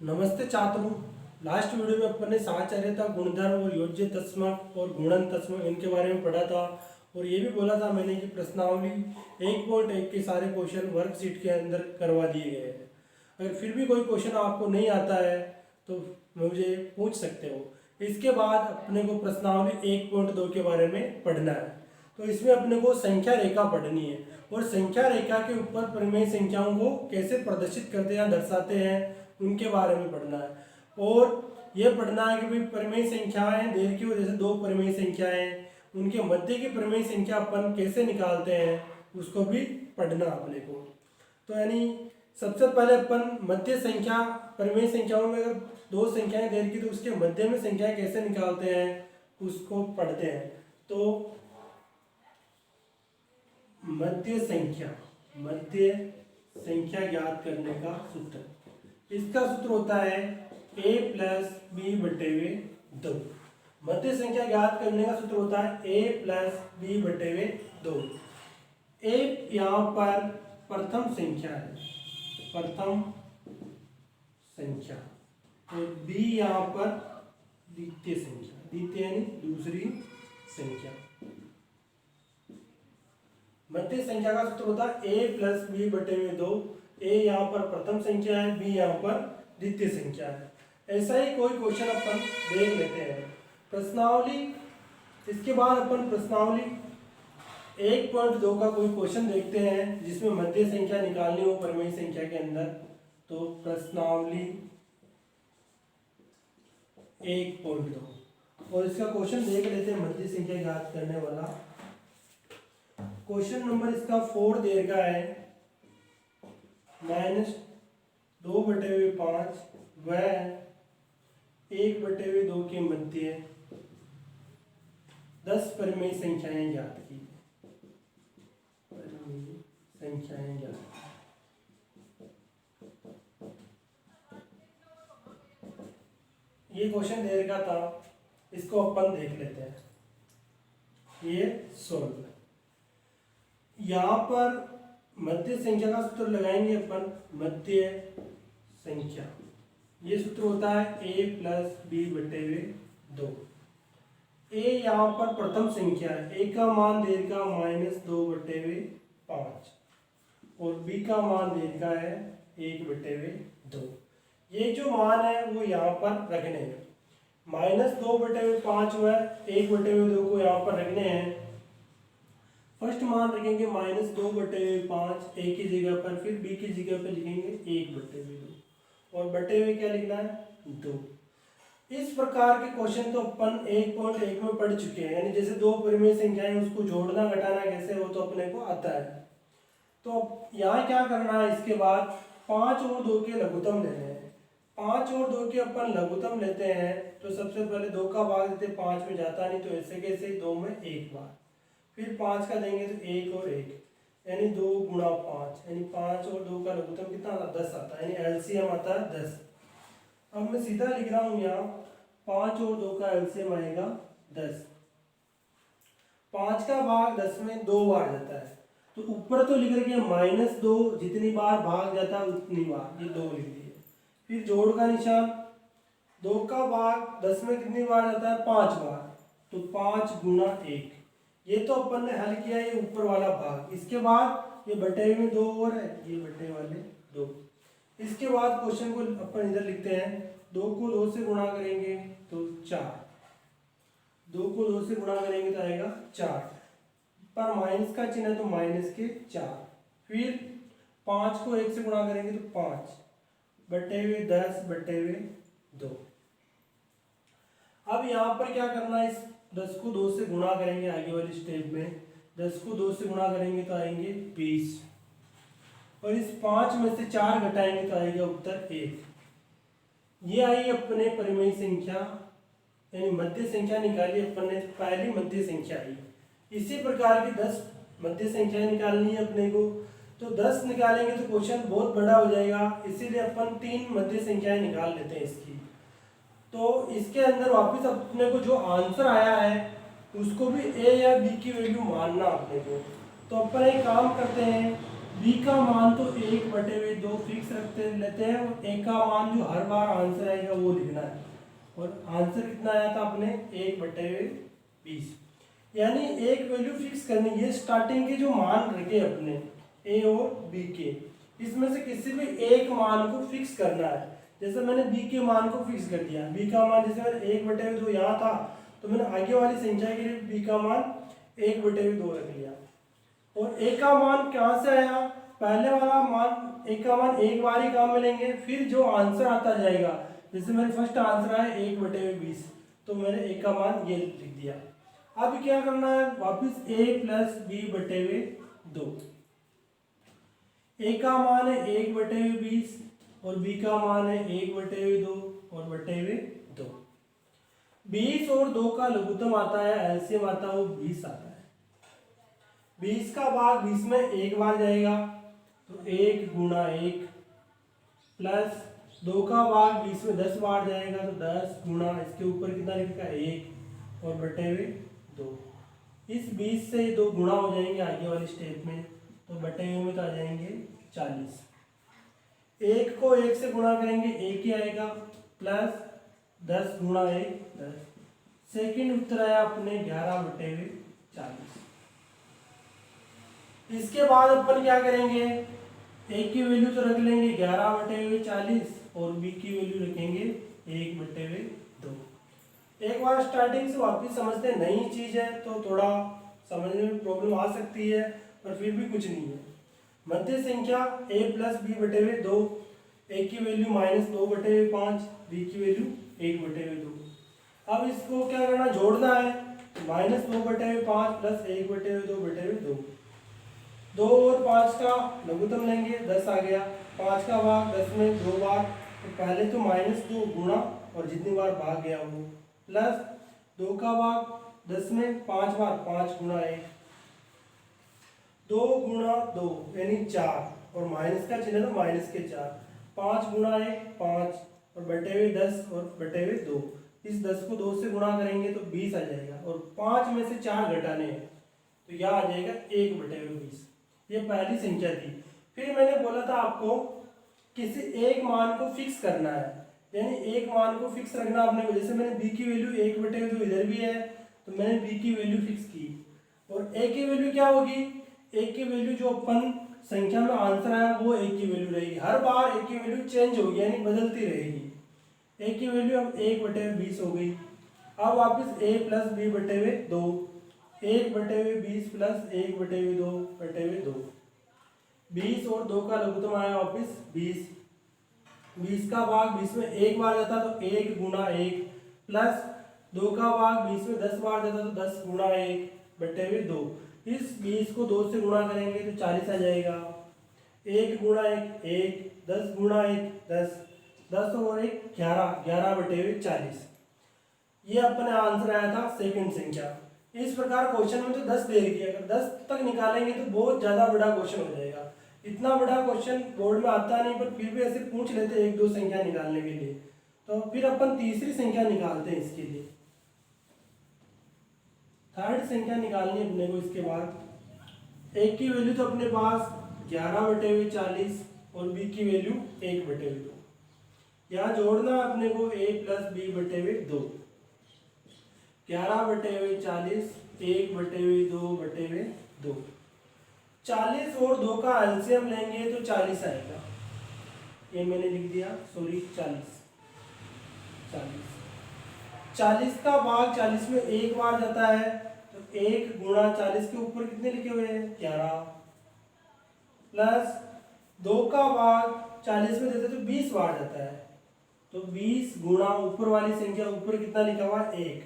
नमस्ते छात्रों। Last video में अपन ने साहचर्यता गुणधर्म और योज्य तस्मक और गुणन तस्मक इनके बारे में पढ़ा था और ये भी बोला था मैंने कि प्रश्नावली 1.1 के सारे क्वेश्चन वर्कशीट के अंदर करवा दिए गए हैं। अगर फिर भी कोई क्वेश्चन आपको नहीं आता है तो मुझे पूछ सकते हो। इसके बाद अपने को प्रश्नावली 1.2 के बारे में पढ़ना है। तो इसमें अपने को संख्या रेखा पढ़नी है और संख्या रेखा के ऊपर परिमेय संख्याओं को कैसे प्रदर्शित करते हैं दर्शाते हैं उनके बारे में पढ़ना है। और ये पढ़ना है कि भाई परिमेय संख्याएं दे रखी हो, जैसे दो परिमेय संख्याएं, उनके मध्य की परिमेय संख्या अपन कैसे निकालते हैं उसको भी पढ़ना अपने को। तो यानी सबसे पहले अपन मध्य संख्या, परिमेय संख्याओं में अगर दो संख्याएं दे रखी तो उसके मध्य में संख्याएं कैसे निकालते हैं उसको पढ़ते हैं। तो मध्य संख्या ज्ञात करने का सूत्र, इसका सूत्र होता है a प्लस बी बटे वे 2। मध्य संख्या ज्ञात करने का सूत्र होता है a प्लस बी बटे वे 2। a यहाँ पर प्रथम संख्या है, प्रथम संख्या, और b यहाँ पर द्वितीय संख्या, द्वितीय यानी दूसरी संख्या। मध्य संख्या का सूत्र होता है a प्लस बी बटे में 2। a यहाँ पर प्रथम संख्या है, b यहाँ पर द्वितीय संख्या है। ऐसा ही कोई क्वेश्चन अपन देख लेते हैं। प्रश्नावली, इसके बाद अपन प्रश्नावली 1.2 का कोई क्वेश्चन देखते हैं जिसमें मध्य संख्या निकालनी हो परिमेय संख्या के अंदर। तो प्रश्नावली 1.2 और इसका क्वेश्चन देख लेते हैं मध्य संख्या ज्ञात करने वाला। क्वेश्चन नंबर इसका 4 दे रखा है, -2/5 व 1/2 के मध्य 10 परिमेय संख्याएं ज्ञात की। परिमेय संख्याएं ज्ञात, ये क्वेश्चन दे रखा था, इसको अपन देख लेते हैं। ये सोल्व, यहाँ पर मध्य संख्या का सूत्र लगाएंगे अपन, मध्य संख्या, ये सूत्र होता है a प्लस बी बटे वे 2। a यहाँ पर प्रथम संख्या है, a का मान दे रखा -2/5 और b का मान दे रखा है 1/2। ये जो मान है वो यहाँ पर रखने हैं, -2/5 व 1/2 को यहाँ पर रखने हैं। फर्स्ट मान रखेंगे -2/5 a की जगह पर, फिर b की जगह पर लिखेंगे 1/2 और बटे हुए क्या लिखना है 2। इस प्रकार के क्वेश्चन तो अपन 1.1 में पढ़ चुके हैं, यानी जैसे दो परिमेय संख्याएं उसको जोड़ना घटाना कैसे हो तो अपने को आता है। तो यहाँ क्या करना है, इसके बाद 5 और 2 के लघुत्तम लेने हैं। 5 और 2 के अपन लघुत्तम लेते हैं तो सबसे पहले 2 का भाग देते, 5 में जाता नहीं तो ऐसे कैसे 2 में 1 बार, फिर 5 का देंगे तो 1 और 1 यानी 2 गुणा 5, यानी 5 और 2 का लघुत्तम कितना आता है 10 आता है, यानी एलसीएम आता है 10। अब मैं सीधा लिख रहा हूँ यहाँ 5 और 2 का एलसीएम आएगा 10। 5 का भाग 10 में 2 बार जाता है, तो ऊपर तो लिख रखे -2, जितनी बार भाग जाता है उतनी बार, ये 2 लिख दिए। फिर जोड़ का निशान, 2 का भाग 10 में कितनी बार जाता है 5 बार, तो 5 गुणा 1। ये तो अपन ने हल किया ये ऊपर वाला भाग। इसके बाद ये बटे में 2 और है, ये बटे वाले 2। इसके बाद क्वेश्चन को अपन इधर लिखते हैं, 2 को 2 से गुणा करेंगे तो 4, 2 को 2 से गुणा करेंगे तो आएगा 4, पर माइनस का चिन्ह है तो माइनस के 4। फिर 5 को 1 से गुणा करेंगे तो 5 बटे हुए 10 बटे हुए 2। अब यहाँ पर क्या करना है, इस 10 को 2 से गुणा करेंगे आगे वाली स्टेप में, 10 को 2 से गुणा करेंगे तो आएंगे 20 और इस 5 में से 4 घटाएंगे तो आएगा उत्तर 1। ये आई अपने परिमेय संख्या, यानी मध्य संख्या निकाली अपन ने, पहली मध्य संख्या आई। इसी प्रकार की 10 मध्य संख्याएं निकालनी है अपने को, तो 10 निकालेंगे तो क्वेश्चन बहुत बड़ा हो जाएगा, इसीलिए अपन 3 मध्य संख्याएं निकाल लेते हैं इसकी। तो इसके अंदर वापस अपने को जो आंसर आया है उसको भी a या b की वैल्यू मानना अपने को। तो अपन एक काम करते हैं, b बी का मान तो 1/2 फिक्स रखते लेते हैं और ए का मान जो हर बार आंसर आएगा वो लिखना है। और आंसर कितना आया था अपने 1/20, यानी एक वैल्यू फिक्स करनी है। स्टार्टिंग के जो मान रखे अपने ए और बी के, इसमें से किसी भी एक मान को फिक्स करना है। जैसे मैंने बी के मान को फिक्स कर दिया, बी का मान जैसे मैंने 1/2 यहाँ था तो मैंने आगे वाली संख्या के लिए बी का मान 1/2 रख लिया। और ए का मान कहाँ से आया, पहले वाला मान ए का मान एक बार ही काम में लेंगे, फिर जो आंसर आता जाएगा, जैसे मेरे फर्स्ट आंसर आया 1/20 तो मैंने ए का मान ये लिख दिया। अब क्या करना है, वापस a + b/2। ए का मान है 1/20 और बी का मान है 1/2 और बटे 2। 20 और 2 का लघुत्तम आता है, एलसीएम आता है वो 20 आता है। 20 का भाग 20 में एक बार जाएगा तो 1 × 1 प्लस 2 का भाग 20 में 10 बार जाएगा तो 10 गुणा इसके ऊपर कितना लिखेगा 1 और बटे 2। इस 20 से 2 गुणा हो जाएंगे आगे वाली स्टेप में, तो बटे में तो आ जाएंगे 40। 1 को 1 से गुणा करेंगे 1 ही आएगा प्लस 10 × 1 10। सेकेंड उत्तर आया अपने 11/40। इसके बाद अपन क्या करेंगे, ए की वैल्यू तो रख लेंगे 11/40 और बी की वैल्यू रखेंगे 1/2। एक बार स्टार्टिंग से वापस समझते हैं, नई चीज है तो थोड़ा समझने में प्रॉब्लम आ सकती है, पर फिर भी कुछ नहीं है। मध्य संख्या a + b/2, ए की वैल्यू -2/5, बी की वैल्यू 1/2। अब इसको क्या करना, जोड़ना है। -2/5 + 1/2/2। 2 और 5 का लघुत्तम लेंगे, 10 आ गया। 5 का भाग 10 में 2 बार, तो पहले तो -2 गुणा और जितनी बार भाग गया वो, प्लस 2 का भाग 10 में 5 बार, 5 × 1, 2 × 2 यानी 4 और माइनस का चिन्ह तो माइनस के 4, 5 × 1 5 और बटे 10 और बटे 2। इस 10 को 2 से गुणा करेंगे तो 20 आ जाएगा और 5 में से 4 घटाने हैं तो यह आ जाएगा 1/20। ये पहली संख्या थी। फिर मैंने बोला था आपको किसी एक मान को फिक्स करना है, यानी एक मान को फिक्स रखना अपने को। जैसे मैंने b की वैल्यू 1/2 इधर भी है तो मैंने b की वैल्यू फिक्स की, और a की वैल्यू क्या होगी, a की वैल्यू जो अपन संख्या में आंसर आया वो a की वैल्यू रहेगी। हर बार a की वैल्यू चेंज होगी यानी बदलती रहेगी। a की वैल्यू अब 1/20 हो गई। अब वापस a + b/2, 1/20 + 1/2/2। 20 और 2 का लघुत्तम आया वापस 20। 20 का भाग 20 में एक बार जाता तो 1 × 1 प्लस 2 का भाग 20 में 10 बार जाता तो 10 × 1/2। इस 20 को 2 से गुणा करेंगे तो 40 आ जाएगा। 1 × 1 1, 10 × 1 10, 10 और 1 11, 11/40। ये अपने आंसर आया था सेकंड संख्या। इस प्रकार क्वेश्चन में तो 10 दे रखी है, अगर 10 तक निकालेंगे तो बहुत ज़्यादा बड़ा क्वेश्चन हो जाएगा। इतना बड़ा क्वेश्चन बोर्ड में आता नहीं, पर फिर भी ऐसे पूछ लेते हैं 1-2 संख्या निकालने के लिए। तो फिर अपन तीसरी संख्या निकालते हैं इसके लिए। थर्ड संख्या निकालनी है अपने को। इसके बाद a की वैल्यू तो अपने पास 11/40 और b की वैल्यू 1/2। यहाँ जोड़ना अपने को a + b/2। 11/40 1/2/2। 40 और 2 का एलसीएम लेंगे तो 40 आएगा। ये मैंने लिख दिया, सॉरी 40। 40 का भाग 40 में एक बार जाता है तो 1 × 40 के ऊपर कितने लिखे हुए हैं 11, प्लस 2 का भाग 40 में देते तो 20 बार जाता है तो 20 गुणा ऊपर वाली संख्या, ऊपर कितना लिखा हुआ है 1।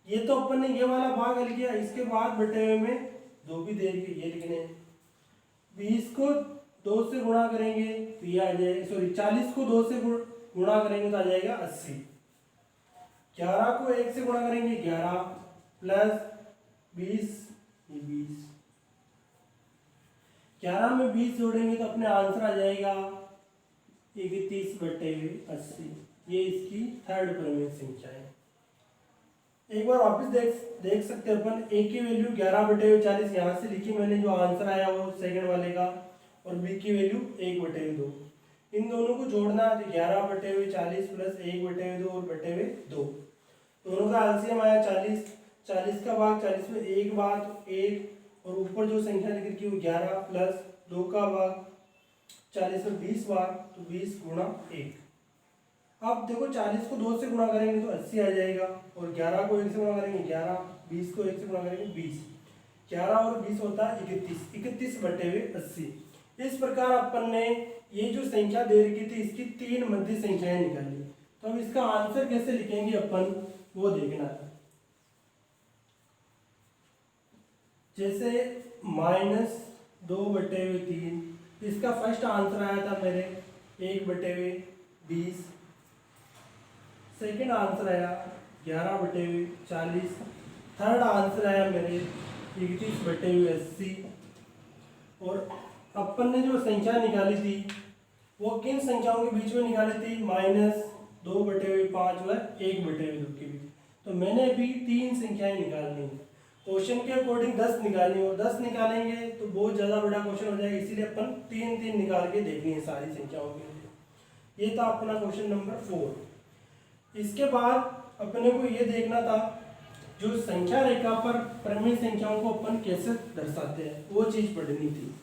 ये तो अपन ने ये वाला भाग लिख लिया। इसके बाद बटे हुए में 2 भी दे के ये लिखने हैं। 20 को 2 से गुणा करेंगे तो ये आ जाएगा, सॉरी 40 को 2 से गुणा करेंगे तो आ जाएगा 80। 11 को 1 से गुणा करेंगे 11 प्लस 20 ये 20। 11 में 20 जोड़ेंगे तो अपने आंसर आ जाएगा 31/80। ये इसकी थर्ड प्राइमरी संख्या है। एक बार वापस देख सकते हैं अपन। a की वैल्यू 11/40 यहाँ से लिखी मैंने, जो आंसर आया वो सेकंड वाले का, और b की वैल्यू 1/2। इन दोनों को जोड़ना है तो 11/40 प्लस 1/2 और बटे हुए 2। दोनों का एलसीएम आया 40। 40 का भाग 40 में एक बार तो 1, और ऊपर जो संख्या लिख रखी है वो 11 प्लस 2 का भाग 40 में 20 बार तो 20 गुणा 1। अब देखो 40 को 2 से गुणा करेंगे तो 80 आ जाएगा, और 11 को 1 से गुणा करेंगे 11, 20 को 1 से गुणा करेंगे 20। 11 और 20 होता है 31, 31/80। इस प्रकार अपन ने ये जो संख्या दे रखी थी इसकी 3 मध्य संख्याएं निकाली। तो अब इसका आंसर कैसे लिखेंगे अपन वो देखना है। जैसे -2/3, इसका फर्स्ट आंसर आया था मेरे 1/20। सेकेंड आंसर आया 11/40। थर्ड आंसर आया मेरे 31/80। और अपन ने जो संख्या निकाली थी वो किन संख्याओं के बीच में निकाली थी? -2/5 व 1/2 के बीच। तो मैंने भी 3 संख्याएं निकालनी है। क्वेश्चन के अकॉर्डिंग 10 निकालनी है, और 10 निकालेंगे तो बहुत ज़्यादा बड़ा क्वेश्चन हो जाएगा, इसीलिए अपन 3 निकाल के देखनी है सारी संख्याओं के लिए। ये था अपना क्वेश्चन नंबर 4। इसके बाद अपने को ये देखना था जो संख्या रेखा पर परिमेय संख्याओं को अपन कैसे दर्शाते हैं, वो चीज़ पढ़नी थी।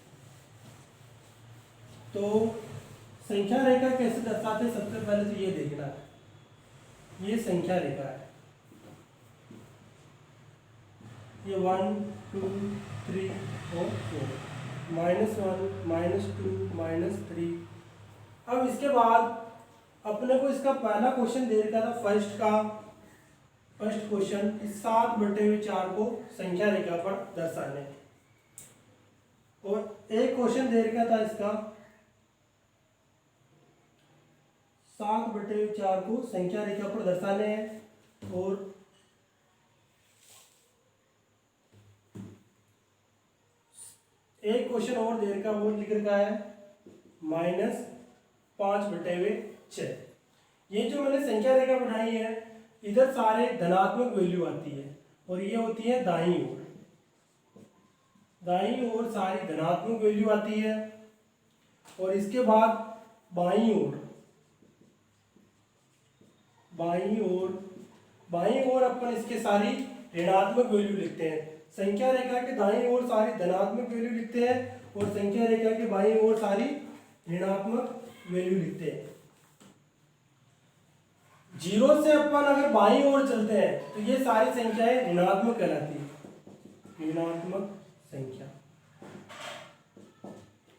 तो संख्या रेखा कैसे दर्शाते हैं, सबसे पहले तो ये देखना है। ये संख्या रेखा है, ये 1 2 3 और 4, -1 -2 -3। अब इसके बाद अपने को इसका पहला क्वेश्चन दे रखा था फर्स्ट क्वेश्चन, इस 7/4 को संख्या रेखा पर दर्शाने। और एक क्वेश्चन दे रखा था इसका 7/4 को संख्या रेखा पर दर्शाने हैं। और एक क्वेश्चन और दे रखा वो लिख रखा है -5/6। ये जो मैंने संख्या रेखा बनाई है इधर सारे धनात्मक वैल्यू आती है, और ये होती है दाईं ओर सारी धनात्मक वैल्यू आती है। और इसके बाद बाईं ओर अपन इसके सारी ऋणात्मक वैल्यू लिखते हैं। संख्या रेखा के दाईं ओर सारी धनात्मक वैल्यू लिखते हैं, और संख्या रेखा के बाईं ओर सारी ऋणात्मक वैल्यू लिखते हैं। 0 से अपन अगर बाईं ओर चलते हैं तो ये सारी संख्याएं ऋणात्मक कहलाती है, ऋणात्मक संख्या।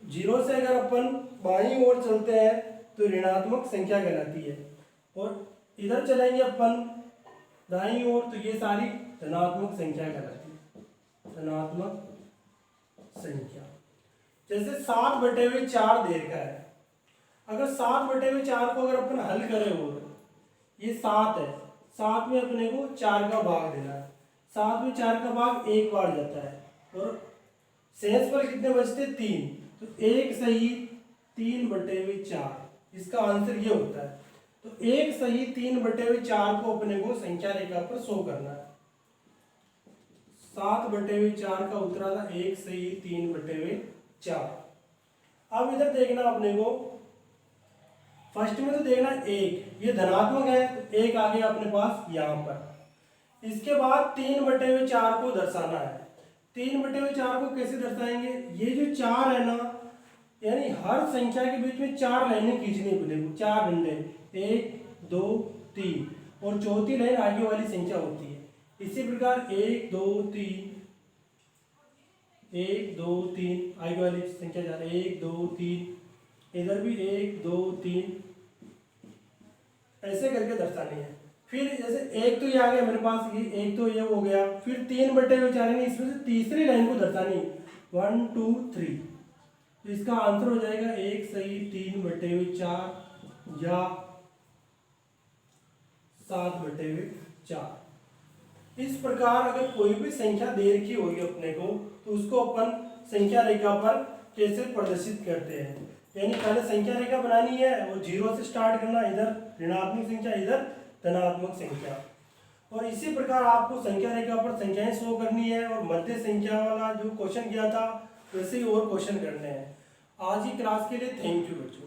0 से अगर अपन बाईं ओर चलते हैं तो ऋणात्मक संख्या कहलाती है, और इधर चलेंगे अपन दाईं ओर तो ये सारी धनात्मक संख्या कहलाती है, धनात्मक संख्या। जैसे 7/4 दे रखा है, अगर 7/4 को अगर अपन हल करें, और ये 7 है, 7 में अपने को 4 का भाग देना है। 7 में 4 का भाग एक बार जाता है, और शेष पर कितने बचते? 3। तो 1 सही 3/4, इसका आंसर ये होता है। तो 1 सही 3/4 को अपने को संख्या रेखा पर शो करना है। 7/4 का उत्तर आता 1 सही 3/4। अब इधर देखना अपने को, फर्स्ट में तो देखना 1, ये धनात्मक है तो 1 आ गया अपने पास यहाँ पर। इसके बाद 3/4 को दर्शाना है। 3/4 को कैसे दर्शाएंगे? ये जो 4 है ना, यानी हर संख्या के बीच में 4 लाइनें खींचनी पड़ेगी, 4 डंडे, 1 2 3, और चौथी लाइन आगे वाली संख्या होती है। इसी प्रकार 1 2 3, 1 2 3 आगे वाली संख्या जा रही है, 1 2 3, इधर भी 1 2 3, ऐसे करके दर्शानी है। फिर जैसे 1 तो ये आ गया मेरे पास, ये 1 तो ये हो गया। फिर 3/4 इसमें से तीसरी लाइन को दर्शानी, 1 2 3। तो इसका आंसर हो जाएगा 1 सही 3/4 या 7/4। इस प्रकार अगर कोई भी संख्या दे रखी होगी अपने को, तो उसको अपन संख्या रेखा पर कैसे प्रदर्शित करते हैं। यानी पहले संख्या रेखा बनानी है, वो 0 से स्टार्ट करना, इधर ऋणात्मक संख्या, इधर धनात्मक संख्या। और इसी प्रकार आपको संख्या रेखा पर संख्याएं शो करनी है, और मध्य संख्या वाला जो क्वेश्चन किया था वैसे ही और क्वेश्चन करने हैं। आज की क्लास के लिए थैंक यू बच्चों।